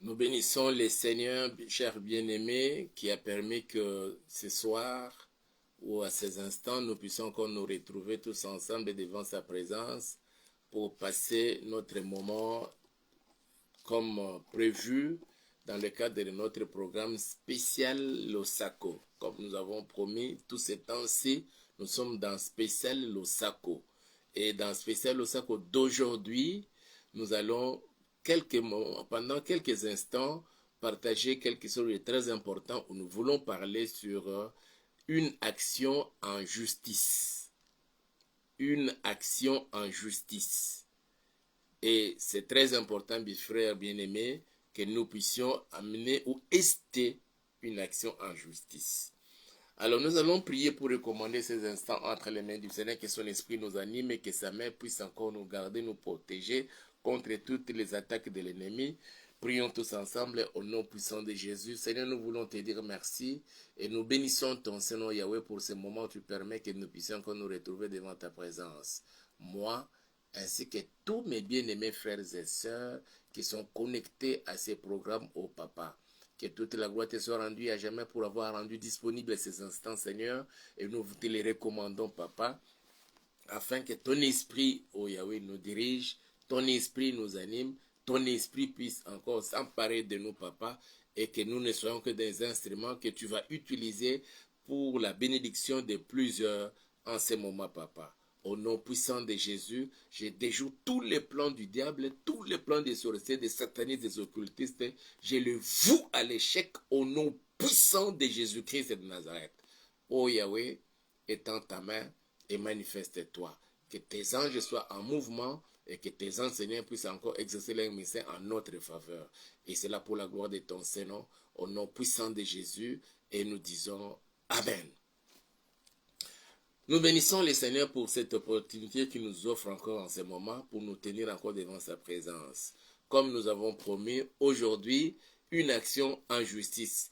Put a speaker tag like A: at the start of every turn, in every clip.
A: Nous bénissons le Seigneur, cher bien-aimé, qui a permis que ce soir ou à ces instants, nous puissions encore nous retrouver tous ensemble devant sa présence pour passer notre moment comme prévu dans le cadre de notre programme spécial Losako. Comme nous avons promis, tous ces temps-ci, nous sommes dans spécial Losako. Et dans spécial Losako d'aujourd'hui, nous allons pendant quelques instants partager quelque chose de très important où nous voulons parler sur une action en justice. Une action en justice. Et c'est très important, mes frères bien-aimés, que nous puissions amener ou ester une action en justice. Alors nous allons prier pour recommander ces instants entre les mains du Seigneur, que son esprit nous anime et que sa main puisse encore nous garder, nous protéger contre toutes les attaques de l'ennemi. Prions tous ensemble au nom puissant de Jésus. Seigneur, nous voulons te dire merci et nous bénissons ton Seigneur Yahweh pour ce moment où tu permets que nous puissions encore nous retrouver devant ta présence. Moi, ainsi que tous mes bien-aimés frères et sœurs qui sont connectés à ces programmes au Papa. Que toute la gloire te soit rendue à jamais pour avoir rendu disponible ces instants, Seigneur. Et nous te les recommandons, Papa, afin que ton esprit, oh Yahweh, nous dirige, ton esprit nous anime, ton esprit puisse encore s'emparer de nous, Papa, et que nous ne soyons que des instruments que tu vas utiliser pour la bénédiction de plusieurs en ce moment, Papa. Au nom puissant de Jésus, je déjoue tous les plans du diable, tous les plans des sorciers, des satanistes, des occultistes. Je le voue à l'échec au nom puissant de Jésus-Christ de Nazareth. Ô Yahweh, étends ta main et manifeste-toi. Que tes anges soient en mouvement et que tes enseignants puissent encore exercer leur mission en notre faveur. Et c'est là pour la gloire de ton Seigneur, au nom puissant de Jésus, et nous disons Amen. Nous bénissons le Seigneur pour cette opportunité qu'il nous offre encore en ce moment pour nous tenir encore devant sa présence. Comme nous avons promis, aujourd'hui, une action en justice.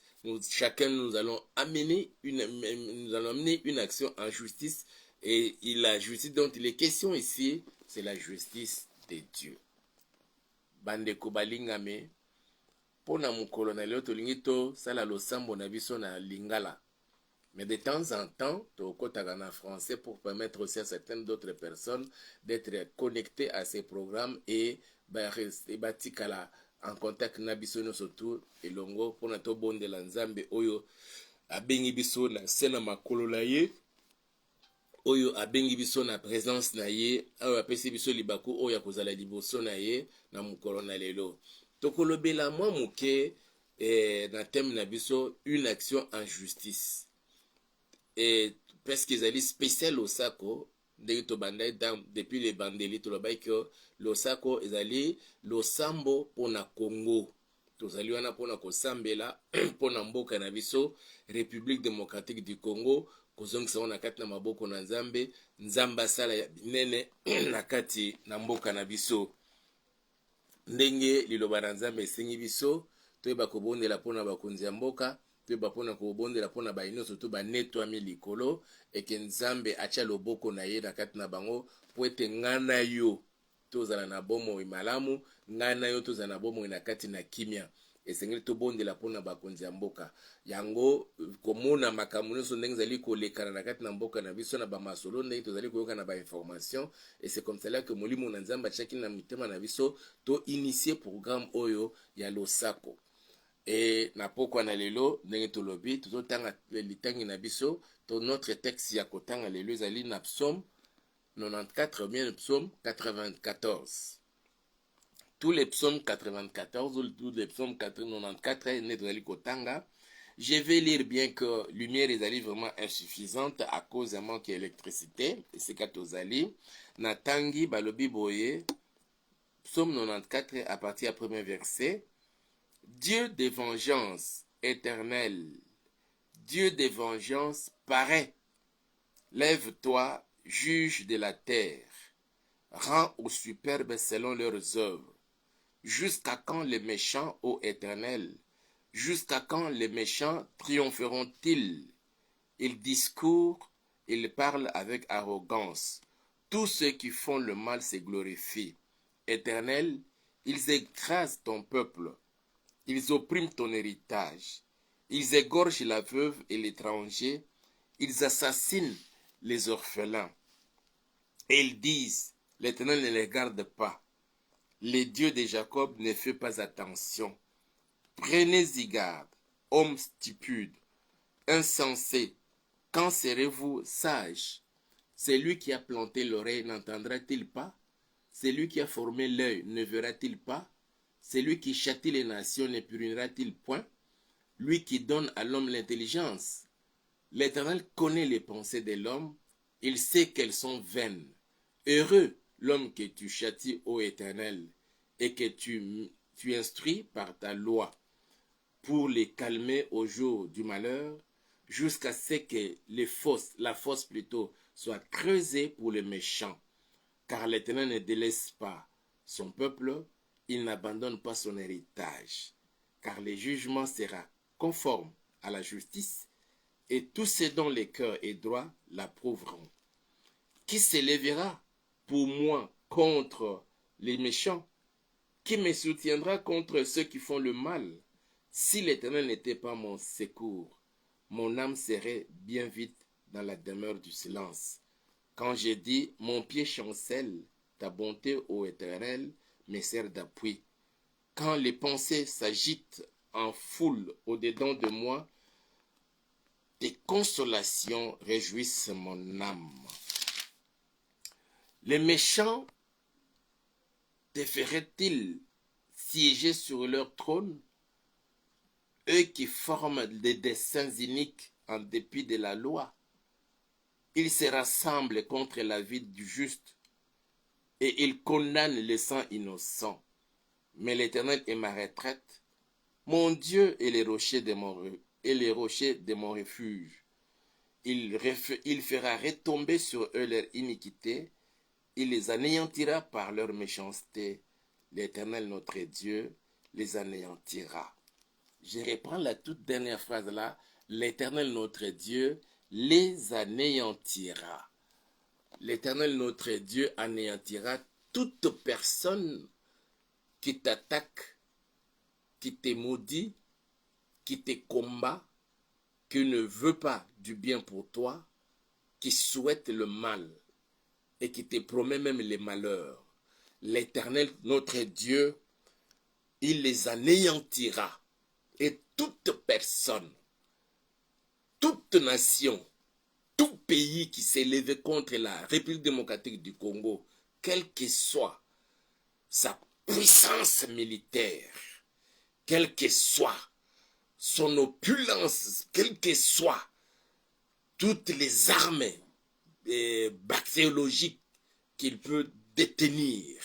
A: Chacun nous allons amener une action en justice et la justice dont il est question ici, c'est la justice de Dieu. Bandeko balingame, pona mukolo na leo tolingi to sala losambo na biso na lingala. Mais de temps en temps, tu as en français pour permettre aussi à certaines d'autres personnes d'être connectées à ces programmes et batikala en contact na biso no surtout elongo pona to bonde la nzambe oyo abengi biso na sena makolo la ye oyo abengi biso na présence na ye oyo apesi biso libaku oyo akozala liboso na ye na mokolo na lelo tokolobela mwa moke na thème na biso une action en justice. Et parce qu'ils allaient spécial au Sako, depuis les bandeli, tout le bail que le Sako, ils allaient le Sambo pour na Congo. Tous allaient wana pour na Kosambela, pour na Mboka na biso, République démocratique du Congo, kozong sa wana kati na maboko na Nzambe, Nzamba sala ya binene na kati na Mboka na biso. Ndenge liloba na Nzambe esengi biso, toyeba kobondela pona bakonzi ya mboka. Pe bapona kobondela pona baino surtout banetwami likolo eke Nzambe atia loboko na ye na kati na bango po ete ngana yo tozala na bomoi malamu, ngana yo tozala na bomoi na kati na kimia. Esengeli tobondela pona bakonzi ya mboka yango komona makambo nyonso ndenge ezali kolekana na kati na mboka na biso na bamasolo ndenge tozali koyoka na bainformation. Et c'est comme cela que molimo na Nzambe atiaki na mitema na biso to initier programme oyo ya Losako. Et na pokwa na lelo ndenge tolobi tozotanga litangi na biso to notre texte ya kotanga lelo ezali na psaume 94 bien psaume 94. Tous les psaumes 94 ou tous les psaumes 94 ne tozali kotanga. Je vais lire bien que lumière ezali vraiment insuffisante à cause ya manque d'électricité et c'est ka tozali na tangi balobi boye psaume 94 à partir du premier verset. Dieu de vengeance éternelle, Dieu de vengeance paraît. Lève-toi, juge de la terre. Rends aux superbes selon leurs œuvres. Jusqu'à quand les méchants, ô Éternel? Jusqu'à quand les méchants triompheront-ils? Ils discourent, ils parlent avec arrogance. Tous ceux qui font le mal se glorifient. Éternel, ils écrasent ton peuple. Ils oppriment ton héritage. Ils égorgent la veuve et l'étranger. Ils assassinent les orphelins. Et ils disent, l'Éternel ne les garde pas. Les dieux de Jacob ne fait pas attention. Prenez-y garde, hommes stupides, insensés. Quand serez-vous sages? Celui qui a planté l'oreille n'entendra-t-il pas? Celui qui a formé l'œil ne verra-t-il pas? Celui qui châtie les nations ne punira-t-il point? Lui qui donne à l'homme l'intelligence. L'Éternel connaît les pensées de l'homme, il sait qu'elles sont vaines. Heureux l'homme que tu châties, ô Éternel, et que tu instruis par ta loi, pour les calmer au jour du malheur, jusqu'à ce que la fosse plutôt, soit creusée pour les méchants. Car l'Éternel ne délaisse pas son peuple, il n'abandonne pas son héritage. Car le jugement sera conforme à la justice, et tous ceux dont le cœur est droit l'approuveront. Qui s'élèvera pour moi contre les méchants? Qui me soutiendra contre ceux qui font le mal? Si l'Éternel n'était pas mon secours, mon âme serait bien vite dans la demeure du silence. Quand j'ai dit, mon pied chancelle, ta bonté, ô Éternel, me sert d'appui. Quand les pensées s'agitent en foule au-dedans de moi, tes consolations réjouissent mon âme. Les méchants te feraient-ils siéger sur leur trône? Eux qui forment des desseins iniques en dépit de la loi. Ils se rassemblent contre la vie du juste et ils condamnent les sangs innocents. Mais l'Éternel est ma retraite. Mon Dieu est le rocher de mon refuge. Il fera retomber sur eux leur iniquité. Il les anéantira par leur méchanceté. L'Éternel notre Dieu les anéantira. Je reprends la toute dernière phrase là. L'Éternel notre Dieu les anéantira. L'Éternel notre Dieu anéantira toute personne qui t'attaque, qui te maudit, qui te combat, qui ne veut pas du bien pour toi, qui souhaite le mal et qui te promet même les malheurs. L'Éternel notre Dieu, il les anéantira. Et toute personne, toute nation, tout pays qui s'est levé contre la République démocratique du Congo, quelle que soit sa puissance militaire, quelle que soit son opulence, quelles que soient toutes les armes bactériologiques qu'il peut détenir,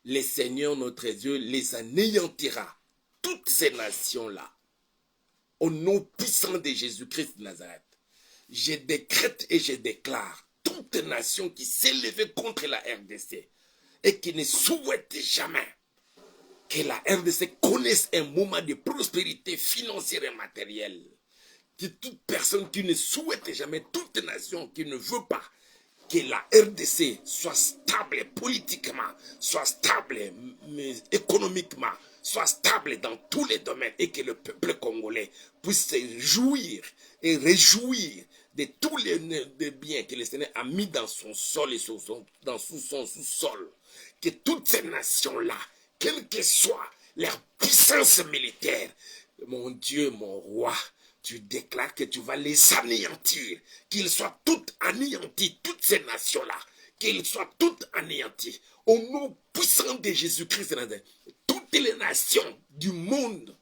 A: le Seigneur notre Dieu les anéantira. Toutes ces nations-là, au nom puissant de Jésus-Christ de Nazareth, je décrète et je déclare toute nation qui s'est levée contre la RDC et qui ne souhaite jamais que la RDC connaisse un moment de prospérité financière et matérielle. Que toute personne qui ne souhaite jamais, toute nation qui ne veut pas que la RDC soit stable politiquement, soit stable économiquement, soit stable dans tous les domaines et que le peuple congolais puisse se jouir et réjouir de tous les biens que le Seigneur a mis dans son sol et dans son sous-sol. Que toutes ces nations-là, quelle que soit leur puissance militaire, mon Dieu, mon roi, tu déclares que tu vas les anéantir, qu'ils soient toutes anéanties, toutes ces nations-là, qu'ils soient toutes anéanties, au nom puissant de Jésus-Christ, toutes les nations du monde,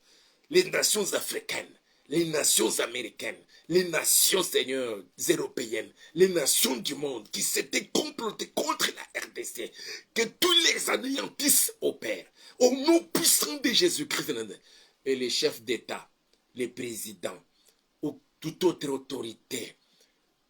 A: les nations africaines, les nations américaines, les nations, Seigneur, européennes, les nations du monde qui s'étaient complotées contre la RDC, que tous les anéantissent au Père, au nom puissant de Jésus-Christ, et les chefs d'État, les présidents, ou toute autre autorité,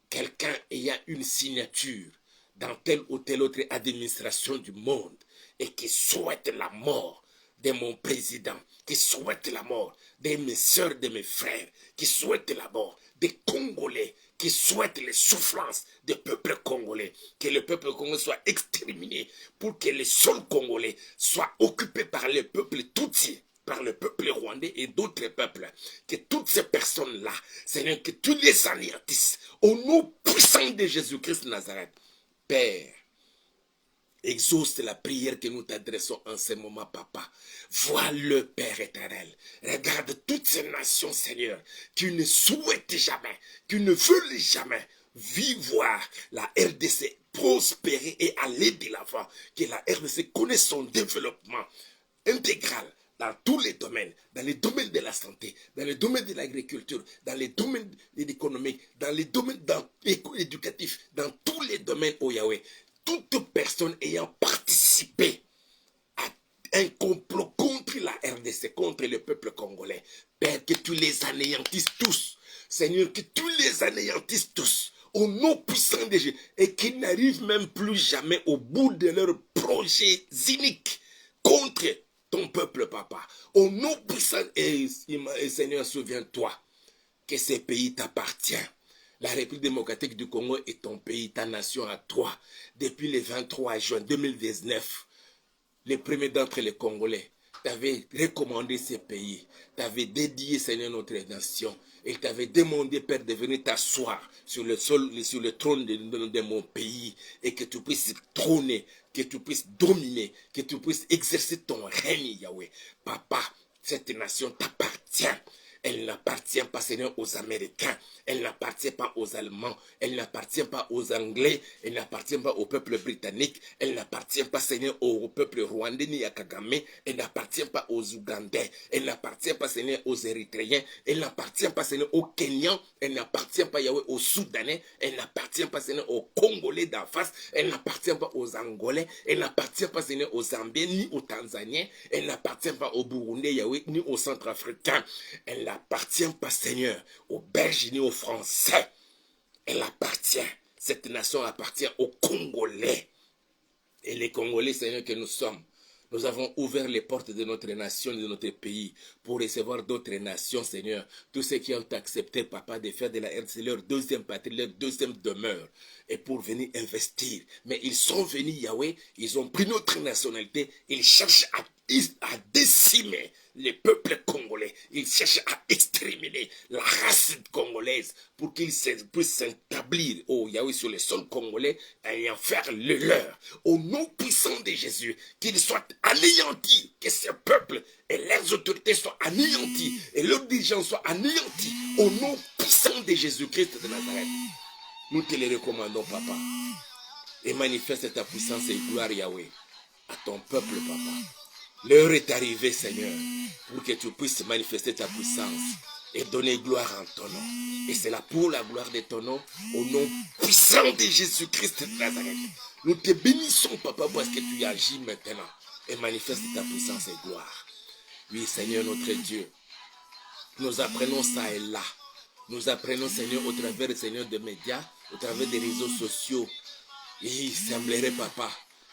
A: quelqu'un ayant une signature dans telle ou telle autre administration du monde et qui souhaite la mort de mon président, qui souhaite la mort de mes soeurs, de mes frères, qui souhaite la mort des Congolais, qui souhaitent les souffrances du peuple congolais, que le peuple congolais soit exterminé pour que les sols congolais soient occupés par le peuple Tutsi. par le peuple rwandais et d'autres peuples. Que toutes ces personnes-là, Seigneur, que tu les anéantisses au nom puissant de Jésus-Christ de Nazareth. Père, exauce la prière que nous t'adressons en ce moment, Papa. Vois le Père éternel. Regarde toutes ces nations, Seigneur, qui ne souhaitent jamais, qui ne veulent jamais voir la RDC prospérer et aller de l'avant. Que la RDC connaisse son développement intégral dans tous les domaines, dans les domaines de la santé, dans les domaines de l'agriculture, dans les domaines économiques, dans les domaines éducatifs, dans tous les domaines, oh Yahweh. Toute personne ayant participé à un complot contre la RDC, contre le peuple congolais, Père, que tu les anéantisses tous. Seigneur, que tu les anéantisses tous. Au nom puissant de Jésus. Et qu'ils n'arrivent même plus jamais au bout de leurs projets cyniques contre ton peuple, Papa. Au nom puissant, et Seigneur, souviens-toi que ce pays t'appartient. La République démocratique du Congo est ton pays, ta nation à toi. Depuis le 23 juin 2019, les premiers d'entre les Congolais t'avaient recommandé ce pays, t'avaient dédié, Seigneur, notre nation. Et t'avaient demandé, Père, de venir t'asseoir sur le trône de mon pays et que tu puisses trôner, que tu puisses dominer, que tu puisses exercer ton règne, Yahweh. Papa, cette nation t'appartient. Elle n'appartient pas, Seigneur, aux Américains. Elle n'appartient pas aux Allemands. Elle n'appartient pas aux Anglais. Elle n'appartient pas au peuple britannique. Elle n'appartient pas, Seigneur, au peuple rwandais ni à Kagame. Elle n'appartient pas aux Ougandais. Elle n'appartient pas, Seigneur, aux Érythréens. Elle n'appartient pas, Seigneur, aux Kenyans. Elle n'appartient pas, Yahweh, aux Soudanais. Elle n'appartient pas, Seigneur, aux Congolais d'en face. Elle n'appartient pas aux Angolais. Elle n'appartient pas, Seigneur, aux Zambiens ni aux Tanzaniens. Elle n'appartient pas aux Burundais, Yahweh, ni aux Centrafricains. Elle n'appartient pas, Seigneur, aux Belges ni aux Français. Elle appartient, cette nation appartient aux Congolais. Et les Congolais, Seigneur, que nous sommes, nous avons ouvert les portes de notre nation, de notre pays, pour recevoir d'autres nations, Seigneur. Tous ceux qui ont accepté, Papa, de faire de la RDC leur deuxième patrie, leur deuxième demeure, et pour venir investir. Mais ils sont venus, Yahweh, ils ont pris notre nationalité, ils cherchent à décimer les peuples congolais. Ils cherchent à exterminer la race congolaise pour qu'ils puissent s'établir, oh Yahweh, sur le sol congolais et en faire le leur. Au nom puissant de Jésus, qu'ils soient anéantis, que ce peuple et leurs autorités soient anéantis et leurs dirigeants soient anéantis. Au nom puissant de Jésus-Christ de Nazareth, nous te les recommandons, Papa. Et manifeste ta puissance et gloire, Yahweh, à ton peuple, Papa. L'heure est arrivée, Seigneur, pour que tu puisses manifester ta puissance et donner gloire en ton nom. Et c'est là pour la gloire de ton nom, au nom puissant de Jésus-Christ de Nazareth. Nous te bénissons, Papa, parce que tu agis maintenant et manifeste ta puissance et gloire. Oui, Seigneur, notre Dieu, nous apprenons ça et là. Nous apprenons, Seigneur, au travers, Seigneur, des médias, au travers des réseaux sociaux. Et il semblerait, Papa,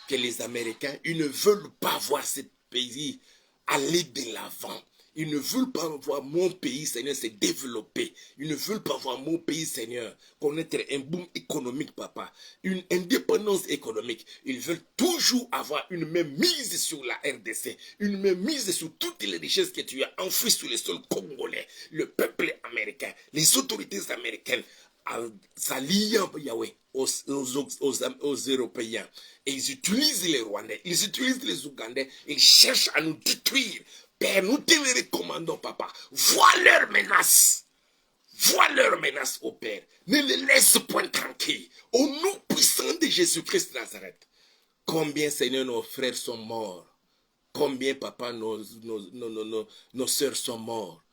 A: que les Américains, ils ne veulent pas voir ce pays aller de l'avant. Ils ne veulent pas voir mon pays, Seigneur, se développer. Ils ne veulent pas voir mon pays, Seigneur, connaître un boom économique, Papa. Une indépendance économique. Ils veulent toujours avoir une même mise sur la RDC. Une même mise sur toutes les richesses que tu as enfouies sur le sol congolais. Le peuple américain, les autorités américaines, s'alliant, Yahweh, aux Européens. Et ils utilisent les Rwandais, ils utilisent les Ougandais, ils cherchent à nous détruire. Père, nous te les recommandons, Papa. Vois leurs menaces. Vois leurs menaces, au Père. Ne les laisse point tranquilles. Au nom puissant de Jésus-Christ de Nazareth. Combien, Seigneur, nos frères sont morts. Combien, Papa, nos sœurs sont morts.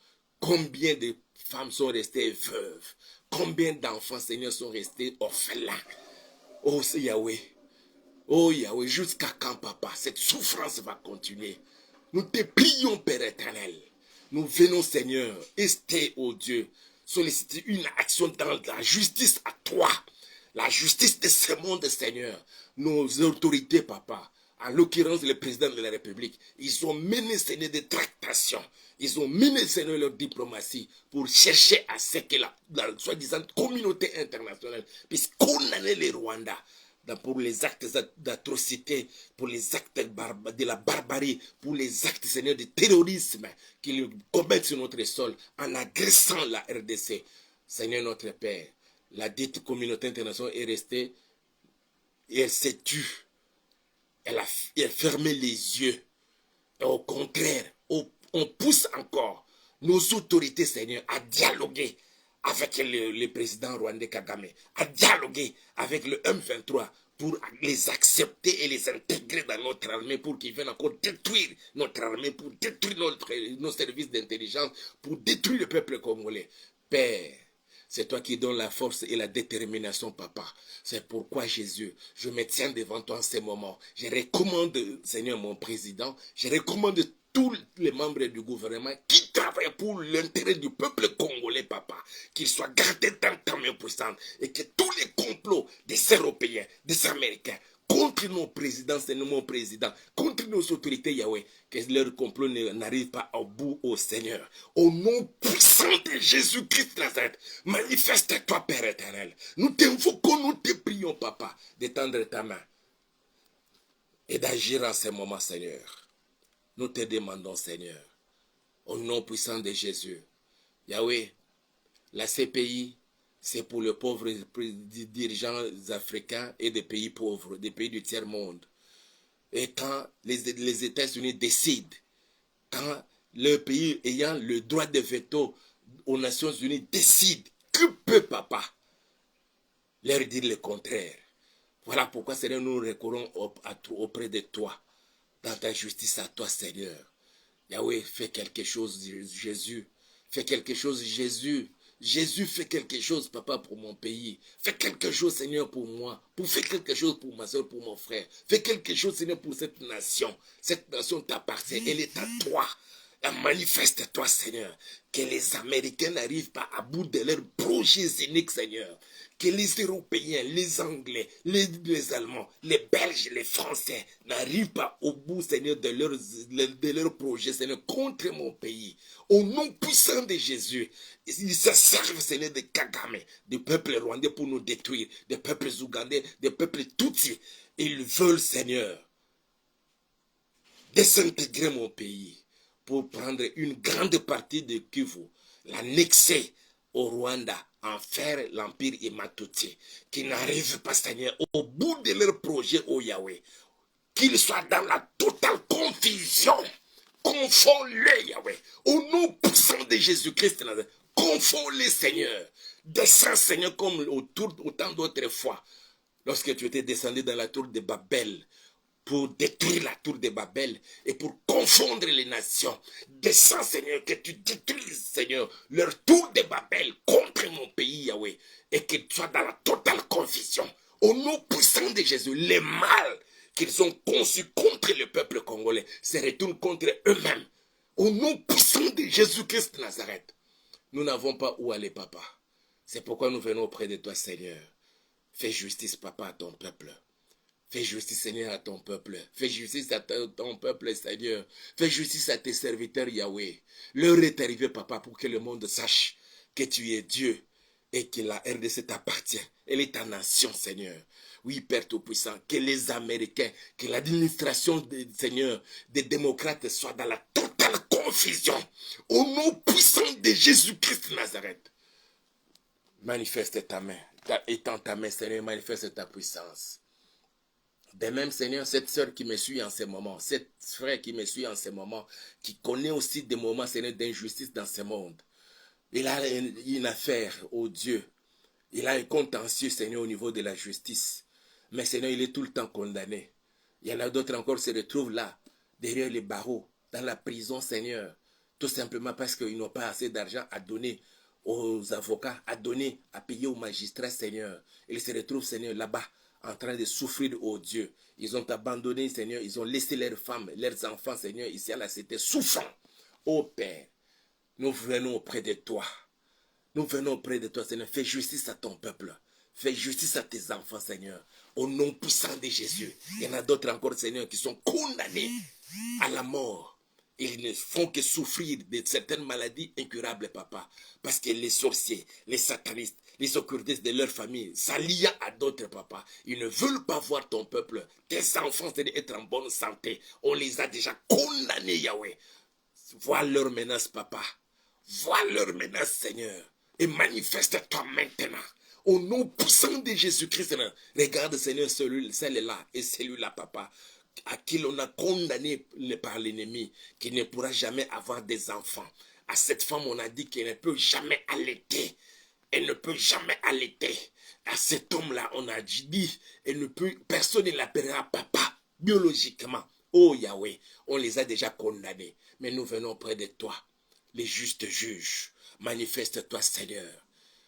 A: Combien de femmes sont restées veuves. Combien d'enfants, Seigneur, sont restés orphelins. Oh, Yahweh. Oh, Yahweh, jusqu'à quand, Papa, cette souffrance va continuer? Nous te prions, Père éternel. Nous venons, Seigneur, ester, oh Dieu, solliciter une action dans la justice à toi. La justice de ce monde, Seigneur. Nos autorités, Papa, en l'occurrence le président de la République, ils ont mené, Seigneur, des tractations. Ils ont mené, Seigneur, leur diplomatie pour chercher à ce que la soi-disant communauté internationale puisse condamner les Rwandais pour les actes d'atrocité, pour les actes de la barbarie, pour les actes, Seigneur, de terrorisme qu'ils commettent sur notre sol en agressant la RDC. Seigneur notre Père, la dite communauté internationale est restée et elle s'est tue. Elle a fermé les yeux. Et au contraire, on pousse encore nos autorités, Seigneur, à dialoguer avec le président rwandais Kagame, à dialoguer avec le M23 pour les accepter et les intégrer dans notre armée pour qu'ils viennent encore détruire notre armée, pour détruire nos services d'intelligence, pour détruire le peuple congolais. Père, c'est toi qui donnes la force et la détermination, papa. C'est pourquoi, Jésus, je me tiens devant toi en ces moments. Je recommande, Seigneur, mon président, je recommande tous les membres du gouvernement qui travaillent pour l'intérêt du peuple congolais, papa, qu'ils soient gardés dans ta main puissante et que tous les complots des Européens, des Américains, contre nos présidents, c'est mon président, contre nos autorités, Yahweh, que leur complot n'arrive pas au bout, au Seigneur. Au nom puissant de Jésus-Christ Nazareth, manifeste-toi, Père éternel. Nous t'invoquons, nous te prions, papa, d'étendre ta main et d'agir en ce moment, Seigneur. Nous te demandons, Seigneur, au nom puissant de Jésus. Yahweh, la CPI, c'est pour les pauvres dirigeants africains et des pays pauvres, des pays du tiers-monde. Et quand les États-Unis décident, quand le pays ayant le droit de veto aux Nations Unies décide, que peut papa leur dire le contraire? Voilà pourquoi, Seigneur, nous recourons auprès de toi, dans ta justice à toi, Seigneur. Yahweh, fais quelque chose, Jésus. Fais quelque chose, Jésus. Jésus, fais quelque chose, papa, pour mon pays. Fais quelque chose, Seigneur, pour moi. Fais quelque chose pour ma soeur, pour mon frère. Fais quelque chose, Seigneur, pour cette nation. Cette nation t'appartient. Elle est à toi. Manifeste-toi, Seigneur. Que les Américains n'arrivent pas à bout de leurs projets cyniques, Seigneur. Que les Européens, les Anglais, les Allemands, les Belges, les Français n'arrivent pas au bout, Seigneur, de leurs projets, Seigneur, contre mon pays. Au nom puissant de Jésus, ils se servent, Seigneur, de Kagame, du peuple rwandais pour nous détruire, des peuples ougandais, des peuples tutsis. Ils veulent, Seigneur, désintégrer mon pays pour prendre une grande partie de Kivu, l'annexer au Rwanda, en faire l'empire Imatouti, qui n'arrivent pas, Seigneur, au bout de leur projet, au Yahweh, qu'ils soient dans la totale confusion. Confonds-les, Yahweh, au nom puissant de Jésus-Christ, confonds-les, Seigneur. Descends, Seigneur, comme autant d'autres fois, lorsque tu étais descendu dans la tour de Babel, pour détruire la tour de Babel et pour confondre les nations. Descends, Seigneur, que tu détruises, Seigneur, leur tour de Babel contre mon pays, Yahweh, et qu'ils soient dans la totale confusion. Au nom puissant de Jésus, les mal qu'ils ont conçus contre le peuple congolais se retournent contre eux-mêmes. Au nom puissant de Jésus-Christ de Nazareth, nous n'avons pas où aller, papa. C'est pourquoi nous venons auprès de toi, Seigneur. Fais justice, papa, à ton peuple. Fais justice, Seigneur, à ton peuple. Fais justice à ton peuple, Seigneur. Fais justice à tes serviteurs, Yahweh. L'heure est arrivée, papa, pour que le monde sache que tu es Dieu et que la RDC t'appartient. Elle est ta nation, Seigneur. Oui, Père Tout-Puissant, que les Américains, que l'administration, Seigneur, des démocrates soient dans la totale confusion. Au nom puissant de Jésus-Christ de Nazareth. Manifeste ta main. Étends ta main, Seigneur, manifeste ta puissance. De même, Seigneur, cette soeur qui me suit en ce moment, cette frère qui me suit en ce moment, qui connaît aussi des moments, Seigneur, d'injustice dans ce monde. Il a une affaire au Dieu. Il a un contentieux, Seigneur, au niveau de la justice. Mais, Seigneur, il est tout le temps condamné. Il y en a d'autres encore qui se retrouvent là, derrière les barreaux, dans la prison, Seigneur. Tout simplement parce qu'ils n'ont pas assez d'argent à donner aux avocats, à donner, à payer aux magistrats, Seigneur. Ils se retrouvent, Seigneur, là-bas, en train de souffrir, oh Dieu. Ils ont abandonné, Seigneur. Ils ont laissé leurs femmes, leurs enfants, Seigneur, ici à la cité, souffrant. Oh Père, nous venons auprès de toi. Nous venons auprès de toi, Seigneur. Fais justice à ton peuple. Fais justice à tes enfants, Seigneur. Au nom puissant de Jésus. Il y en a d'autres encore, Seigneur, qui sont condamnés à la mort. Ils ne font que souffrir de certaines maladies incurables, papa. Parce que les sorciers, les satanistes, les occultistes de leur famille s'allient à d'autres, papa. Ils ne veulent pas voir ton peuple, tes enfants, être en bonne santé. On les a déjà condamnés, Yahweh. Vois leurs menaces, papa. Vois leurs menaces, Seigneur. Et manifeste-toi maintenant. Au nom puissant de Jésus-Christ. Regarde, Seigneur, celle-là et celui-là, papa, à qui l'on a condamné par l'ennemi, qui ne pourra jamais avoir des enfants. À cette femme, on a dit qu'elle ne peut jamais allaiter. Elle ne peut jamais allaiter. À cet homme-là, on a dit, personne ne l'appellera papa, biologiquement. Oh Yahweh, on les a déjà condamnés. Mais nous venons près de toi, les justes juges. Manifeste-toi, Seigneur.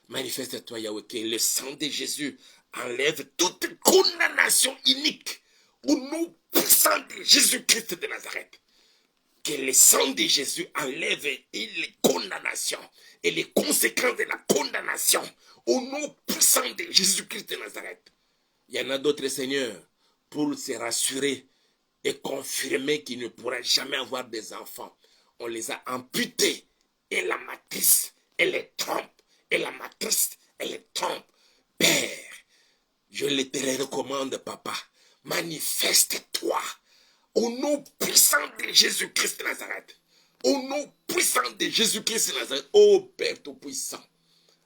A: Manifeste-toi, Yahweh, que le sang de Jésus enlève toute condamnation inique au nom puissant de Jésus-Christ de Nazareth. Que le sang de Jésus enlève les condamnations et les conséquences de la condamnation au nom puissant de Jésus-Christ de Nazareth. Il y en a d'autres, Seigneur, pour se rassurer et confirmer qu'il ne pourra jamais avoir des enfants. On les a amputés et la matrice, elle les trompe. Et la matrice, elle les trompe. Père, je te recommande, papa, manifeste-toi au nom puissant de Jésus-Christ de Nazareth. Au nom puissant de Jésus-Christ de Nazareth. Ô Père Tout-Puissant,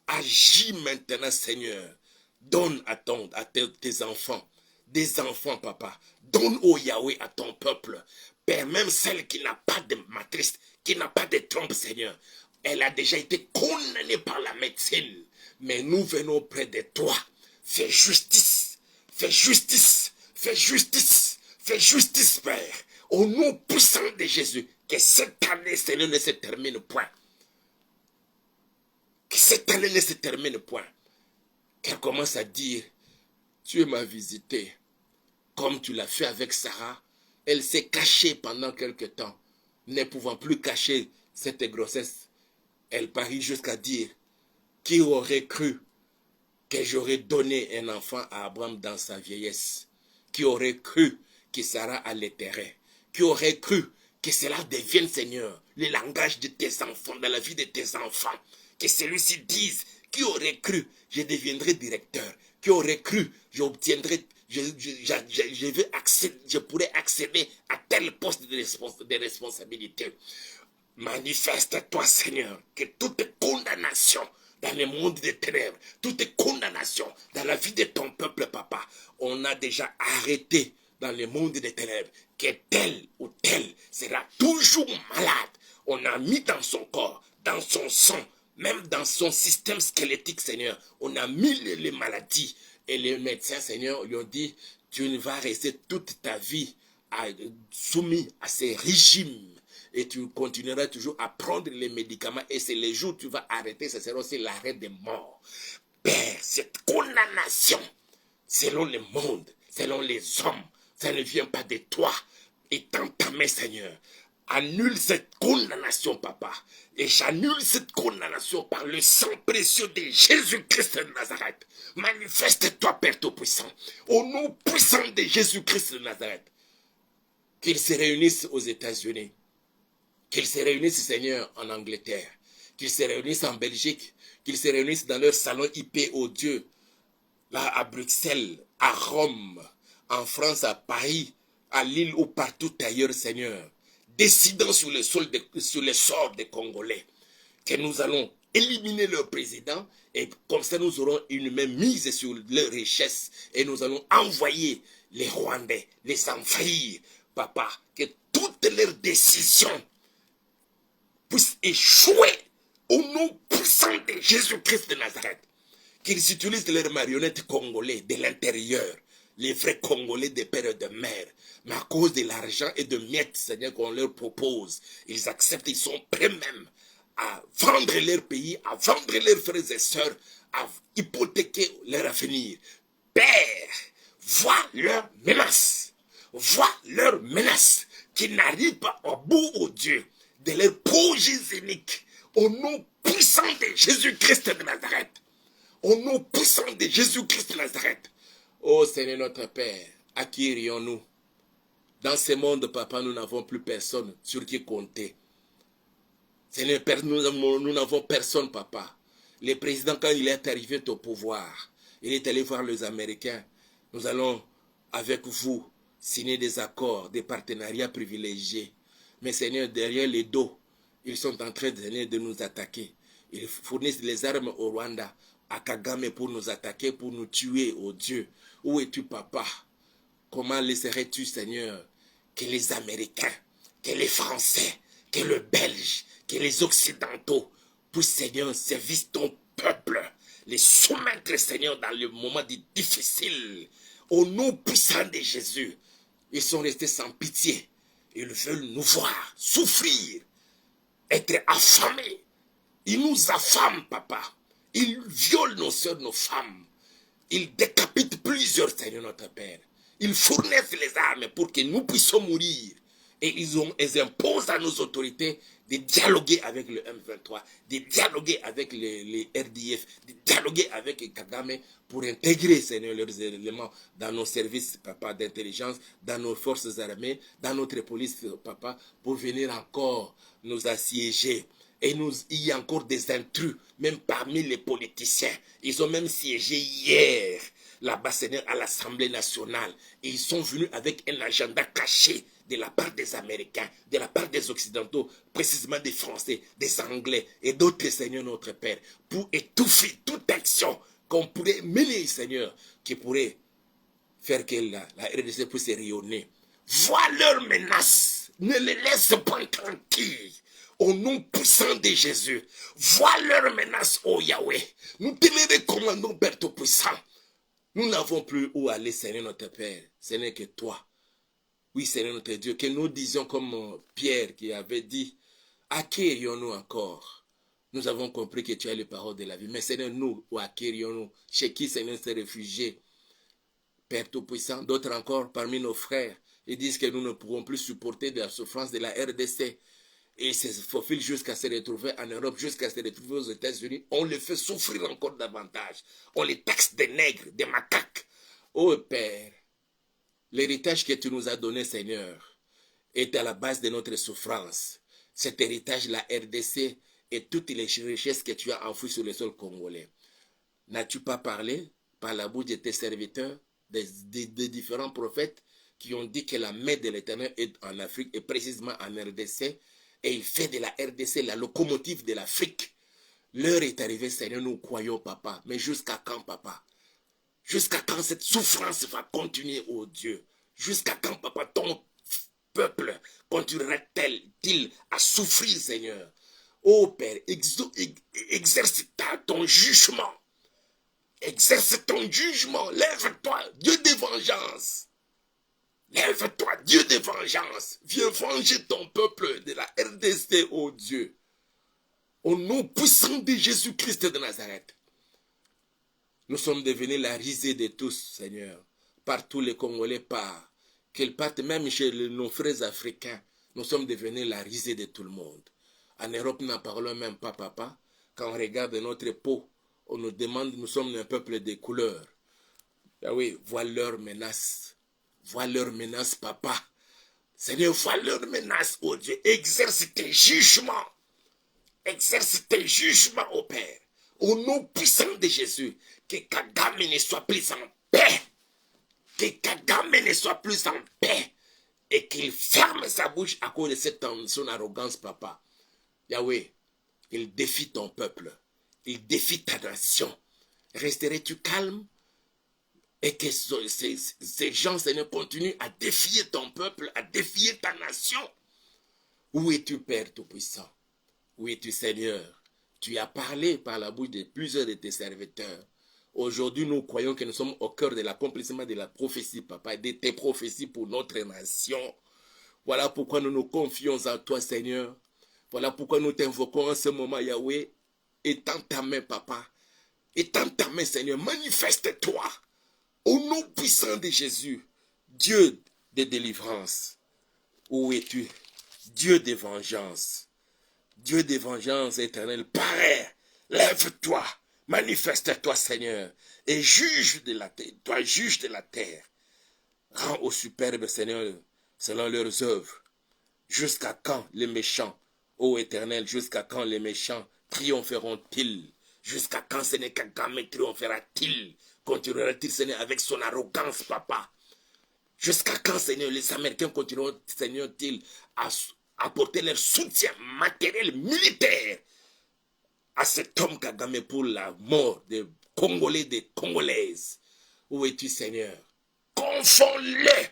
A: agis maintenant, Seigneur. Donne à tes enfants, des enfants, papa. Donne au Yahweh à ton peuple. Père, même celle qui n'a pas de matrice, qui n'a pas de trompe, Seigneur. Elle a déjà été condamnée par la médecine. Mais nous venons près de toi. Fais justice. Fais justice. Fais justice. Fais justice, Père. Au nom puissant de Jésus. Que cette année, Seigneur, ne se termine point. Que cette année ne se termine point. Qu'elle commence à dire, tu m'as visité. Comme tu l'as fait avec Sarah. Elle s'est cachée pendant quelque temps. Ne pouvant plus cacher cette grossesse. Elle parie jusqu'à dire, qui aurait cru que j'aurais donné un enfant à Abraham dans sa vieillesse? Qui aurait cru que Sarah allaiterait? Qui aurait cru que cela devienne, Seigneur, le langage de tes enfants, dans la vie de tes enfants? Que celui-ci dise, qui aurait cru je deviendrai directeur? Qui aurait cru j'obtiendrai, je pourrais accéder à tel poste de responsabilité? Manifeste-toi, Seigneur, que toute condamnation dans le monde des ténèbres, toute condamnation dans la vie de ton peuple, papa, on a déjà arrêté dans le monde des ténèbres que tel ou tel sera toujours malade. On a mis dans son corps, dans son sang, même dans son système squelettique, Seigneur, on a mis les maladies. Et les médecins, Seigneur, lui ont dit, tu ne vas rester toute ta vie soumis à ces régimes. Et tu continueras toujours à prendre les médicaments. Et c'est les jours où tu vas arrêter, ce sera aussi l'arrêt des morts. Père, cette condamnation, selon le monde, selon les hommes, ça ne vient pas de toi. Et dans ta main, Seigneur, annule cette condamnation, papa. Et j'annule cette condamnation par le sang précieux de Jésus-Christ de Nazareth. Manifeste-toi, Père Tout-Puissant, au nom puissant de Jésus-Christ de Nazareth. Qu'ils se réunissent aux États-Unis. Qu'ils se réunissent, Seigneur, en Angleterre, qu'ils se réunissent en Belgique, qu'ils se réunissent dans leur salon IP au Dieu, là à Bruxelles, à Rome, en France, à Paris, à Lille ou partout ailleurs, Seigneur, décidant sur le sort des Congolais, que nous allons éliminer leur président, et comme ça nous aurons une main mise sur leurs richesses, et nous allons envoyer les Rwandais, les envahir, papa, que toutes leurs décisions puissent échouer au nom puissant de Jésus-Christ de Nazareth. Qu'ils utilisent leurs marionnettes congolais de l'intérieur, les vrais Congolais de père et de mère. Mais à cause de l'argent et de miettes, Seigneur, qu'on leur propose, ils acceptent, ils sont prêts même à vendre leur pays, à vendre leurs frères et sœurs, à hypothéquer leur avenir. Père, vois leurs menaces. Vois leurs menaces qui n'arrivent pas au bout, au Dieu, de leurs projets uniques, au nom puissant de Jésus-Christ de Nazareth. Au nom puissant de Jésus-Christ de Nazareth. Ô Seigneur notre Père, à qui irions-nous? Dans ce monde, papa, nous n'avons plus personne sur qui compter. Seigneur, nous n'avons personne, papa. Le président, quand il est arrivé au pouvoir, il est allé voir les Américains. Nous allons, avec vous, signer des accords, des partenariats privilégiés. Mais Seigneur, derrière les dos, ils sont en train de nous attaquer. Ils fournissent les armes au Rwanda, à Kagame pour nous attaquer, pour nous tuer, oh Dieu. Où es-tu, papa? Comment laisserais-tu, Seigneur, que les Américains, que les Français, que les Belges, que les Occidentaux puissent, Seigneur, servir ton peuple, les soumettre, Seigneur, dans le moment difficile, au nom puissant de Jésus. Ils sont restés sans pitié. Ils veulent nous voir souffrir, être affamés. Ils nous affament, papa. Ils violent nos soeurs, nos femmes. Ils décapitent plusieurs, Seigneur notre Père. Ils fournissent les armes pour que nous puissions mourir. Et ils imposent à nos autorités de dialoguer avec le M23, de dialoguer avec les RDF, de dialoguer avec Kagame pour intégrer, Seigneur, leurs éléments dans nos services, papa, d'intelligence, dans nos forces armées, dans notre police, papa, pour venir encore nous assiéger. Et il y a encore des intrus, même parmi les politiciens. Ils ont même siégé hier, là-bas, Seigneur, à l'Assemblée nationale. Et ils sont venus avec un agenda caché de la part des Américains, de la part des Occidentaux, précisément des Français, des Anglais et d'autres, Seigneur, notre Père, pour étouffer toute action qu'on pourrait mener, Seigneur, qui pourrait faire que la RDC puisse rayonner. Vois leurs menaces. Ne les laisse pas tranquilles. Au nom puissant de Jésus, vois leurs menaces, ô Yahweh. Nous te les recommandons, Père Tout-Puissant. Nous n'avons plus où aller, Seigneur notre Père. Ce n'est que toi. Oui, Seigneur notre Dieu, que nous disions comme Pierre qui avait dit, à qui irions-nous encore? Nous avons compris que tu as les paroles de la vie. Mais Seigneur, nous, où à qui irions-nous? Chez qui, Seigneur, s'est réfugié? Père Tout-Puissant, d'autres encore parmi nos frères, ils disent que nous ne pourrons plus supporter de la souffrance de la RDC. Et il se faufile jusqu'à se retrouver en Europe, jusqu'à se retrouver aux États-Unis. On les fait souffrir encore davantage. On les taxe des nègres, des macaques. Oh Père, l'héritage que tu nous as donné, Seigneur, est à la base de notre souffrance. Cet héritage, la RDC, et toutes les richesses que tu as enfouies sur le sol congolais. N'as-tu pas parlé par la bouche de tes serviteurs, des différents prophètes qui ont dit que la main de l'Éternel est en Afrique et précisément en RDC? Et il fait de la RDC la locomotive de l'Afrique. L'heure est arrivée, Seigneur, nous croyons, papa. Mais jusqu'à quand, papa? Jusqu'à quand cette souffrance va continuer, oh Dieu? Jusqu'à quand, papa, ton peuple continuera-t-il à souffrir, Seigneur? Oh Père, exerce ton jugement. Exerce ton jugement. Lève-toi, Dieu de vengeance. Lève-toi, Dieu de vengeance. Viens venger ton peuple de la RDC, oh Dieu. Au nom puissant de Jésus-Christ de Nazareth. Nous sommes devenus la risée de tous, Seigneur. Partout les Congolais partent. Qu'ils partent même chez nos frères africains. Nous sommes devenus la risée de tout le monde. En Europe, nous n'en parlons même pas, papa. Quand on regarde notre peau, on nous demande, nous sommes un peuple de couleurs. Ah oui, vois leurs menaces. Vois leurs menaces, papa. Seigneur, vois leurs menaces, oh Dieu. Exerce tes jugements. Exerce tes jugements, oh Père. Au nom puissant de Jésus, que Kagame ne soit plus en paix. Que Kagame ne soit plus en paix. Et qu'il ferme sa bouche à cause de son arrogance, papa. Yahweh, il défie ton peuple. Il défie ta nation. Resterais-tu calme? Et que ces gens, Seigneur, continuent à défier ton peuple, à défier ta nation. Où es-tu, Père Tout-Puissant? Où es-tu, Seigneur? Tu as parlé par la bouche de plusieurs de tes serviteurs. Aujourd'hui, nous croyons que nous sommes au cœur de l'accomplissement de la prophétie, papa, et de tes prophéties pour notre nation. Voilà pourquoi nous nous confions en toi, Seigneur. Voilà pourquoi nous t'invoquons en ce moment, Yahweh. Étends ta main, papa. Étends ta main, Seigneur. Manifeste-toi. Au nom puissant de Jésus, Dieu de délivrance, où es-tu? Dieu de vengeance, Dieu de vengeance éternelle, parais, lève-toi, manifeste-toi, Seigneur, et juge de la terre, toi juge de la terre. Rends au superbe, Seigneur, selon leurs œuvres. Jusqu'à quand les méchants, ô Éternel, jusqu'à quand les méchants triompheront-ils? Jusqu'à quand Seigneur Kagame triomphera-t-il? Continuera-t-il, Seigneur, avec son arrogance, papa? Jusqu'à quand, Seigneur, les Américains continueront, Seigneur-t-il, à apporter leur soutien matériel, militaire à cet homme Kagame pour la mort des Congolais, des Congolaises? Où es-tu, Seigneur? Confonds-les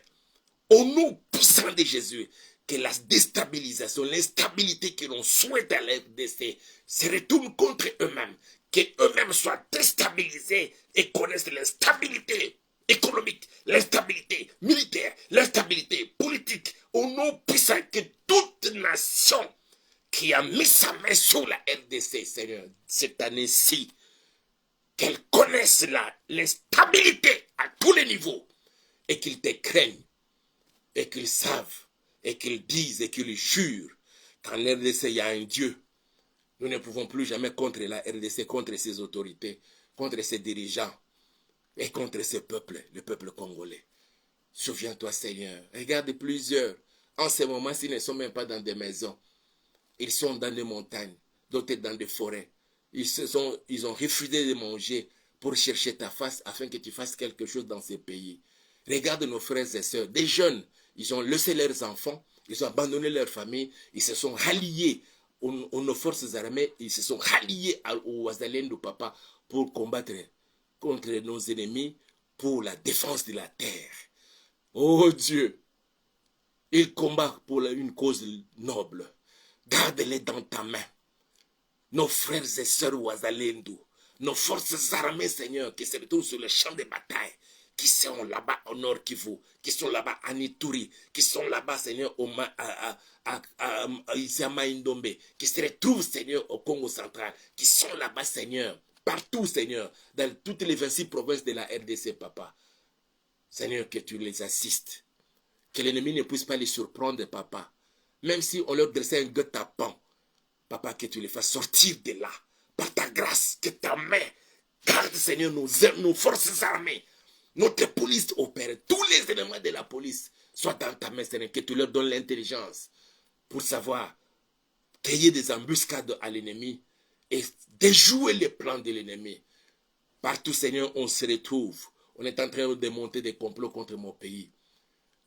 A: au nom puissant de Jésus. Que la déstabilisation, l'instabilité que l'on souhaite à l'FDC se retourne contre eux-mêmes. Qu'eux-mêmes soient déstabilisés et connaissent l'instabilité économique, l'instabilité militaire, l'instabilité politique. Au nom puissant que toute nation qui a mis sa main sur la RDC, Seigneur, cette année-ci, qu'elle connaisse l'instabilité à tous les niveaux et qu'ils te craignent et qu'ils savent et qu'ils disent et qu'ils jurent qu'en RDC il y a un Dieu. Nous ne pouvons plus jamais contre la RDC, contre ses autorités, contre ses dirigeants et contre ce peuple, le peuple congolais. Souviens-toi, Seigneur, regarde plusieurs. En ce moment, ils ne sont même pas dans des maisons. Ils sont dans des montagnes, d'autres dans des forêts. Ils ont refusé de manger pour chercher ta face afin que tu fasses quelque chose dans ces pays. Regarde nos frères et sœurs, des jeunes, ils ont laissé leurs enfants, ils ont abandonné leur famille, ils se sont ralliés aux forces armées, ils se sont ralliés aux Wazalendo, papa, pour combattre contre nos ennemis, pour la défense de la terre. Oh Dieu, ils combattent pour une cause noble. Garde-les dans ta main. Nos frères et sœurs Wazalendo, nos forces armées, Seigneur, qui se retrouvent sur le champ de bataille, qui sont là-bas au Nord Kivu, qui sont là-bas à Nituri, qui sont là-bas, Seigneur, ici à Maïndombe, qui se retrouvent, Seigneur, au Congo central, qui sont là-bas, Seigneur, partout, Seigneur, dans toutes les 26 provinces de la RDC, papa. Seigneur, que tu les assistes, que l'ennemi ne puisse pas les surprendre, papa. Même si on leur dressait un guet-apens, papa, que tu les fasses sortir de là, par ta grâce, que ta main garde, Seigneur, nos forces armées, notre police opère, tous les éléments de la police soient dans ta main, Seigneur, que tu leur donnes l'intelligence pour savoir qu'il y ait des embuscades à l'ennemi et déjouer les plans de l'ennemi. Partout, Seigneur, on se retrouve. On est en train de monter des complots contre mon pays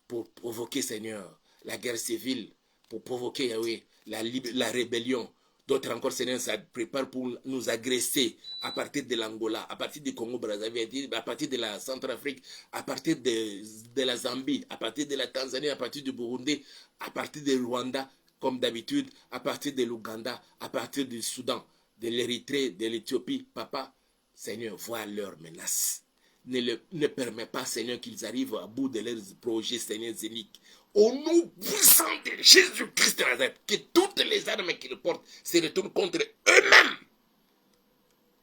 A: pour provoquer, Seigneur, la guerre civile, pour provoquer, Yahweh, la rébellion. D'autres encore, Seigneur, ça prépare pour nous agresser à partir de l'Angola, à partir du Congo-Brazzaville, à partir de la Centrafrique, à partir de la Zambie, à partir de la Tanzanie, à partir du Burundi, à partir de Rwanda, comme d'habitude, à partir de l'Ouganda, à partir du Soudan, de l'Érythrée, de l'Éthiopie. Papa, Seigneur, vois leurs menaces. Ne permets pas, Seigneur, qu'ils arrivent à bout de leurs projets, Seigneur, zéniques. Au nom puissant de Jésus-Christ de Nazareth, que toutes les armes qu'ils portent se retournent contre eux-mêmes.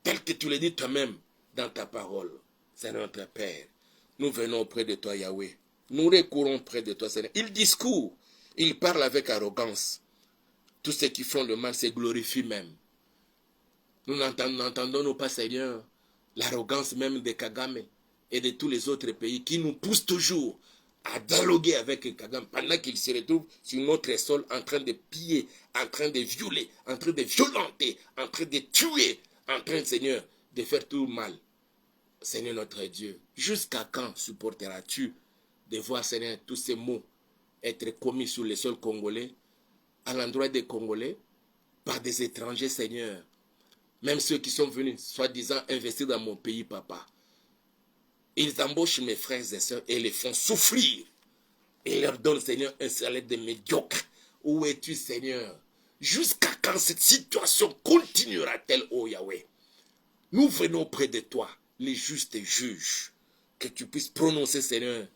A: Tel que tu le dis toi-même dans ta parole. Seigneur notre Père, nous venons auprès de toi, Yahweh. Nous recourons près de toi, Seigneur. Ils discourent, ils parlent avec arrogance. Tous ceux qui font le mal se glorifient même. Nous n'entendons pas, Seigneur, l'arrogance même de Kagame et de tous les autres pays qui nous poussent toujours à dialoguer avec Kagame pendant qu'il se retrouve sur notre sol en train de piller, en train de violer, en train de violenter, en train de tuer, en train, Seigneur, de faire tout mal. Seigneur notre Dieu, jusqu'à quand supporteras-tu de voir, Seigneur, tous ces mots être commis sur le sol congolais, à l'endroit des Congolais, par des étrangers, Seigneur, même ceux qui sont venus, soi-disant, investir dans mon pays, papa. Ils embauchent mes frères et sœurs et les font souffrir. Et leur donnent, Seigneur, un salaire de médiocre. Où es-tu, Seigneur? Jusqu'à quand cette situation continuera-t-elle, ô Yahweh? Nous venons près de toi, les justes juges, que tu puisses prononcer, Seigneur,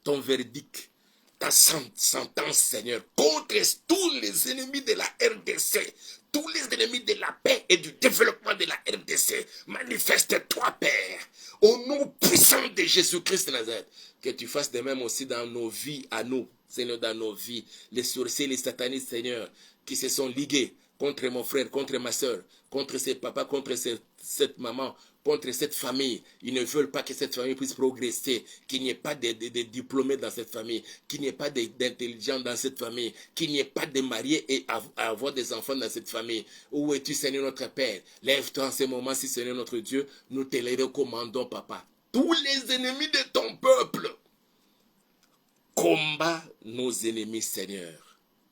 A: ton verdict, ta sentence, Seigneur, contre tous les ennemis de la RDC, tous les ennemis de la paix et du développement de la RDC. Manifeste-toi, Père, au nom puissant de Jésus-Christ de Nazareth, que tu fasses de même aussi dans nos vies, à nous, Seigneur, dans nos vies, les sorciers, les satanistes, Seigneur, qui se sont ligués contre mon frère, contre ma soeur, contre ses papas, contre cette maman, contre cette famille. Ils ne veulent pas que cette famille puisse progresser, qu'il n'y ait pas de diplômés dans cette famille, qu'il n'y ait pas d'intelligents dans cette famille, qu'il n'y ait pas de mariés et avoir des enfants dans cette famille. Où es-tu, Seigneur notre Père? Lève-toi en ce moment, si Seigneur notre Dieu, nous te les recommandons, papa. Tous les ennemis de ton peuple, combat nos ennemis, Seigneur.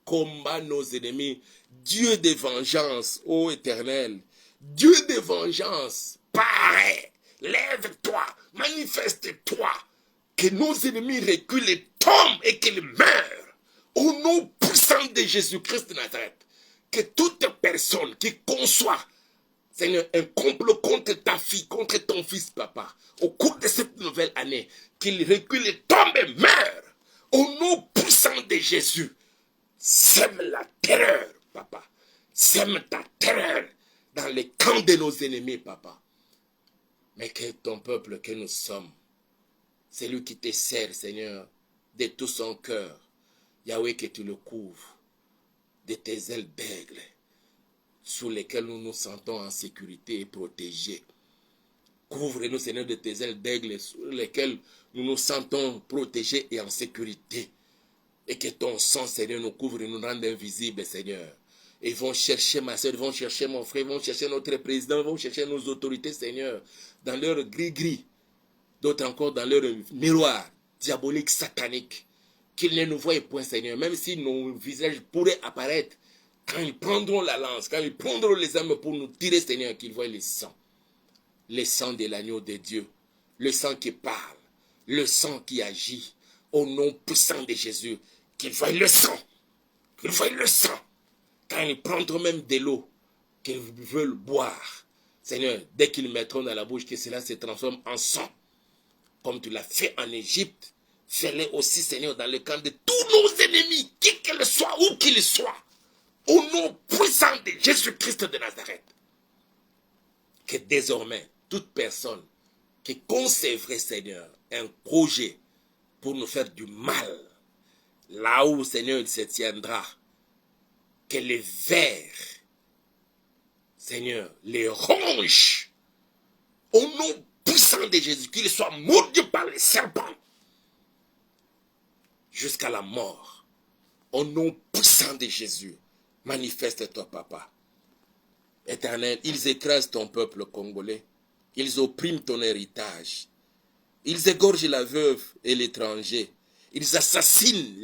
A: Combat nos ennemis. Dieu de vengeance, ô Éternel. Dieu de vengeance, parais, lève-toi, manifeste-toi. Que nos ennemis reculent et tombent et qu'ils meurent. Au nom puissant de Jésus-Christ de Nazareth. Que toute personne qui conçoit, Seigneur, un complot contre ta fille, contre ton fils, papa, au cours de cette nouvelle année, qu'il recule et tombe et meurt. Au nom puissant de Jésus, sème la terreur, papa. Sème ta terreur dans les camps de nos ennemis, papa. Mais que ton peuple que nous sommes, c'est lui qui te sert, Seigneur, de tout son cœur. Yahweh, que tu le couvres de tes ailes d'aigle, sous lesquelles nous nous sentons en sécurité et protégés. Couvre-nous, Seigneur, de tes ailes d'aigle, sous lesquelles nous nous sentons protégés et en sécurité. Et que ton sang, Seigneur, nous couvre et nous rende invisibles, Seigneur. Ils vont chercher ma soeur, ils vont chercher mon frère, ils vont chercher notre président, ils vont chercher nos autorités, Seigneur, dans leur gris-gris. D'autres encore dans leur miroir diabolique, satanique. Qu'ils ne nous voient point, Seigneur, même si nos visages pourraient apparaître. Quand ils prendront la lance, quand ils prendront les armes pour nous tirer, Seigneur, qu'ils voient le sang de l'agneau de Dieu, le sang qui parle, le sang qui agit, au nom puissant de Jésus, qu'ils voient le sang, qu'ils voient le sang, quand ils prendront même de l'eau, qu'ils veulent boire, Seigneur, dès qu'ils mettront dans la bouche, que cela se transforme en sang, comme tu l'as fait en Égypte, fais-le aussi, Seigneur, dans le camp de tous nos ennemis, qui qu'ils soient, où qu'ils soient, au nom puissant de Jésus-Christ de Nazareth. Que désormais, toute personne qui concevrait, Seigneur, un projet pour nous faire du mal, là où, Seigneur, il se tiendra, que les vers, Seigneur, les ronge, au nom puissant de Jésus, qu'il soit mordu par les serpents, jusqu'à la mort, au nom puissant de Jésus. Manifeste-toi, papa. Éternel, ils écrasent ton peuple congolais. Ils oppriment ton héritage. Ils égorgent la veuve et l'étranger. Ils assassinent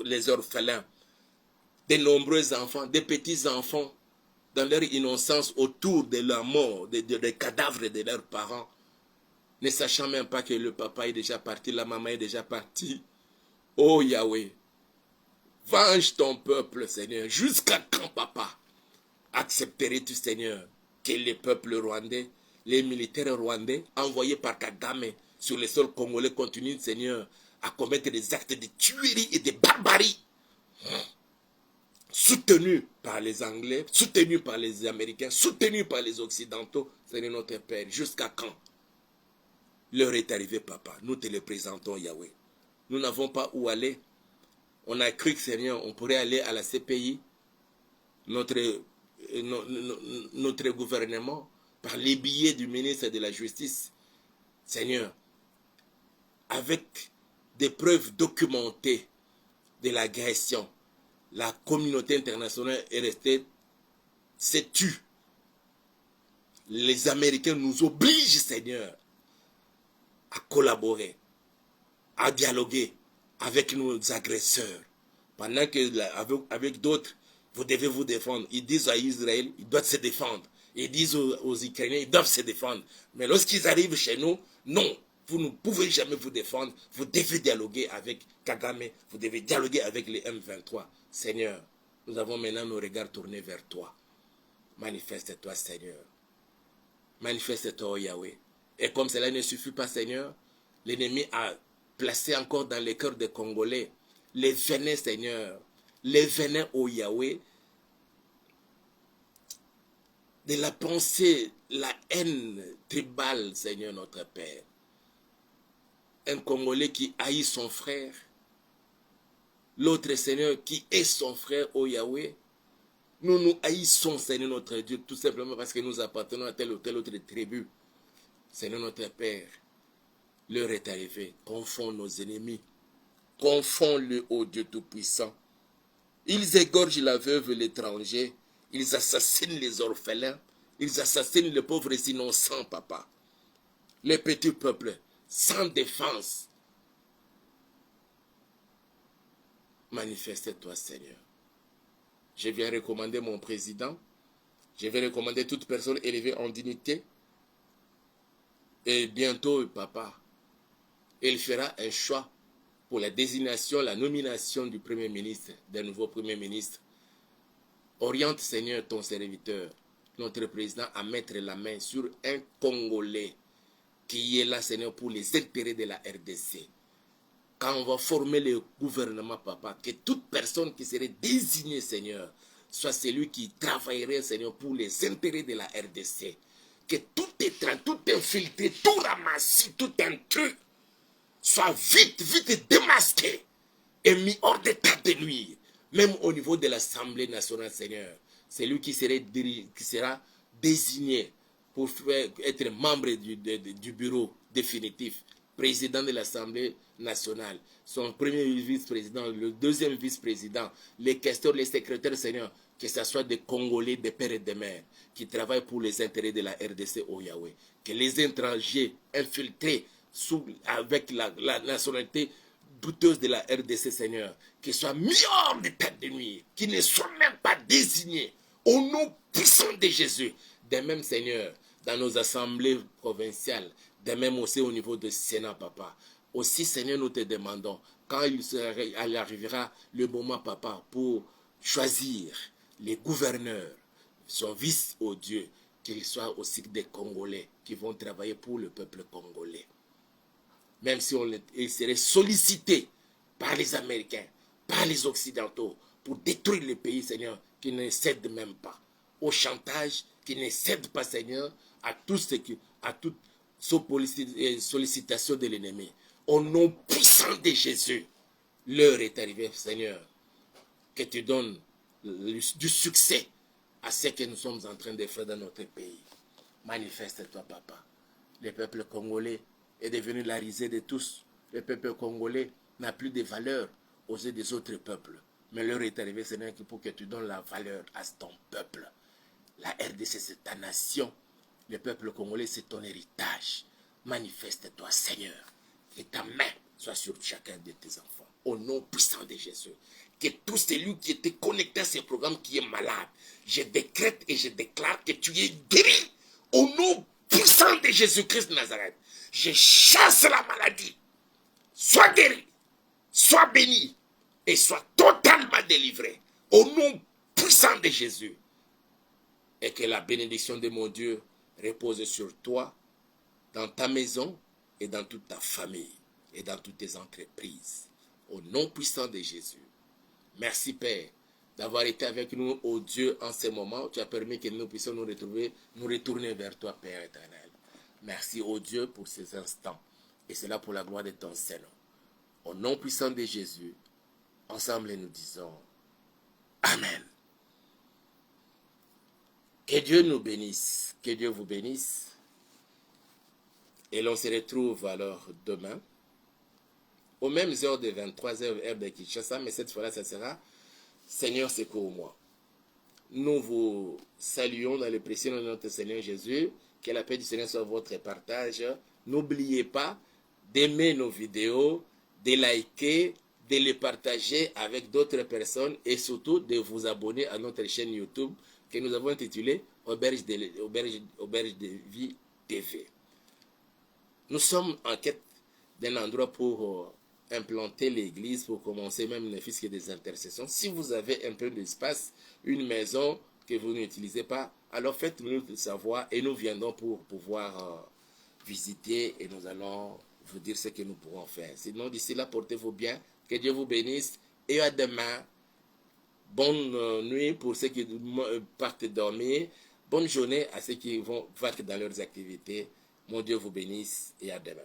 A: les orphelins. De nombreux enfants, des petits-enfants, dans leur innocence autour de la mort, des cadavres de leurs parents, ne sachant même pas que le papa est déjà parti, la maman est déjà partie. Oh Yahweh, venge ton peuple, Seigneur. Jusqu'à quand, papa, accepterais-tu, Seigneur, que les peuples rwandais, les militaires rwandais, envoyés par Kagame sur le sol congolais, continuent, Seigneur, à commettre des actes de tuerie et de barbarie, soutenus par les Anglais, soutenus par les Américains, soutenus par les Occidentaux, Seigneur notre Père. Jusqu'à quand? L'heure est arrivée, papa. Nous te le présentons, Yahweh. Nous n'avons pas où aller. On a cru que, Seigneur, on pourrait aller à la CPI, notre gouvernement, par les billets du ministre de la Justice, Seigneur, avec des preuves documentées de l'agression, la communauté internationale est restée, s'est tue. Les Américains nous obligent, Seigneur, à collaborer, à dialoguer avec nos agresseurs. Pendant que avec d'autres, vous devez vous défendre. Ils disent à Israël, ils doivent se défendre. Ils disent aux Ukrainiens, ils doivent se défendre. Mais lorsqu'ils arrivent chez nous, non, vous ne pouvez jamais vous défendre. Vous devez dialoguer avec Kagame, vous devez dialoguer avec les M23. Seigneur, nous avons maintenant nos regards tournés vers toi. Manifeste-toi, Seigneur. Manifeste-toi, Yahweh. Et comme cela ne suffit pas, Seigneur, l'ennemi a placé encore dans les cœurs des Congolais les venins, Seigneur, les venins, ô Yahweh, de la pensée, la haine tribale, Seigneur notre Père. Un Congolais qui haït son frère, l'autre, Seigneur, qui est son frère, ô Yahweh, Nous nous haïssons, Seigneur notre Dieu, tout simplement parce que nous appartenons à telle ou telle autre tribu. Seigneur notre Père, l'heure est arrivée. Confonds nos ennemis. Confonds-le, ô Dieu Tout-Puissant. Ils égorgent la veuve et l'étranger. Ils assassinent les orphelins. Ils assassinent les pauvres et innocents, papa. Les petits peuples, sans défense. Manifeste-toi, Seigneur. Je viens recommander mon président. Je vais recommander toute personne élevée en dignité. Et bientôt, papa, il fera un choix pour la désignation, la nomination du Premier ministre, d'un nouveau Premier ministre. Oriente, Seigneur, ton serviteur, notre président, à mettre la main sur un Congolais qui est là, Seigneur, pour les intérêts de la RDC. Quand on va former le gouvernement, papa, que toute personne qui serait désignée, Seigneur, soit celui qui travaillerait, Seigneur, pour les intérêts de la RDC. Que tout étrange, tout infiltré, tout ramassé, tout intrus soit vite, vite démasqué et mis hors d'état de nuire. Même au niveau de l'Assemblée nationale, Seigneur, c'est lui qui sera désigné pour être membre du bureau définitif, président de l'Assemblée nationale, son premier vice-président, le deuxième vice-président, les questeurs, les secrétaires, Seigneur, que ce soit des Congolais, des pères et des mères, qui travaillent pour les intérêts de la RDC au Yahweh. Que les étrangers infiltrés avec la nationalité douteuse de la RDC, Seigneur, qu'ils soient mis hors d'état de nuire, qu'ils ne soient même pas désignés au nom puissant de Jésus. De même, Seigneur, dans nos assemblées provinciales, de même aussi au niveau du Sénat, papa. Aussi, Seigneur, nous te demandons, quand il arrivera le moment, papa, pour choisir les gouverneurs, son vice au Dieu, qu'ils soient aussi des Congolais qui vont travailler pour le peuple congolais. Même si il serait sollicité par les Américains, par les Occidentaux, pour détruire le pays, Seigneur, qui ne cède même pas au chantage, qui ne cède pas, Seigneur, à toute sollicitation de l'ennemi. Au nom puissant de Jésus, l'heure est arrivée, Seigneur, que tu donnes du succès à ce que nous sommes en train de faire dans notre pays. Manifeste-toi, papa. Le peuple congolais est devenu la risée de tous. Le peuple congolais n'a plus de valeur aux yeux des autres peuples. Mais l'heure est arrivée, Seigneur, pour que tu donnes la valeur à ton peuple. La RDC, c'est ta nation. Le peuple congolais, c'est ton héritage. Manifeste-toi, Seigneur. Que ta main soit sur chacun de tes enfants. Au nom puissant de Jésus. Que tout celui qui était connecté à ce programme qui est malade, je décrète et je déclare que tu es guéri. Au nom puissant de Jésus-Christ de Nazareth. Je chasse la maladie. Sois guéri. Sois béni. Et sois totalement délivré. Au nom puissant de Jésus. Et que la bénédiction de mon Dieu repose sur toi, dans ta maison et dans toute ta famille et dans toutes tes entreprises. Au nom puissant de Jésus. Merci Père d'avoir été avec nous, ô Dieu, en ce moment. Tu as permis que nous puissions nous retourner vers toi, Père éternel. Merci, ô Dieu, pour ces instants. Et c'est là pour la gloire de ton Seigneur. Au nom puissant de Jésus, ensemble nous disons Amen. Que Dieu nous bénisse. Que Dieu vous bénisse. Et l'on se retrouve alors demain, aux mêmes heures de 23h, heure de Kinshasa, mais cette fois-là, ça sera Seigneur, secours-moi. Nous vous saluons dans le précieux nom de notre Seigneur Jésus. Que la paix du Seigneur soit votre partage. N'oubliez pas d'aimer nos vidéos, de liker, de les partager avec d'autres personnes et surtout de vous abonner à notre chaîne YouTube que nous avons intitulée Auberge de Vie TV. Nous sommes en quête d'un endroit pour implanter l'église, pour commencer même ne fût-ce que des intercessions. Si vous avez un peu d'espace, une maison que vous n'utilisez pas, alors faites-nous savoir et nous viendrons pour pouvoir visiter et nous allons vous dire ce que nous pourrons faire. Sinon, d'ici là, portez-vous bien, que Dieu vous bénisse et à demain. Bonne nuit pour ceux qui partent dormir. Bonne journée à ceux qui vont vaquer dans leurs activités. Mon Dieu vous bénisse et à demain.